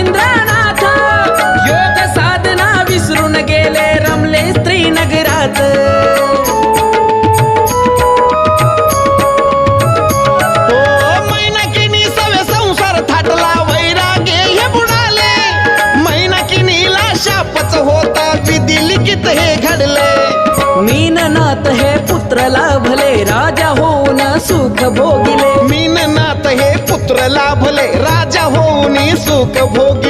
मच्छिंद्रनाथ योग साधना विसरून गेले रमले स्त्री नगरात मैनाकिनी सवे संसार थाटला वैराग्य हे बुडाले मैनाकिनीला शापच होता विधी लिखित हे घडले मीननाथ हे पुत्र लाभले राजा होऊन सुख भोगिले मीननाथ हे पुत्र लाभले राजा होऊन सुख भोगी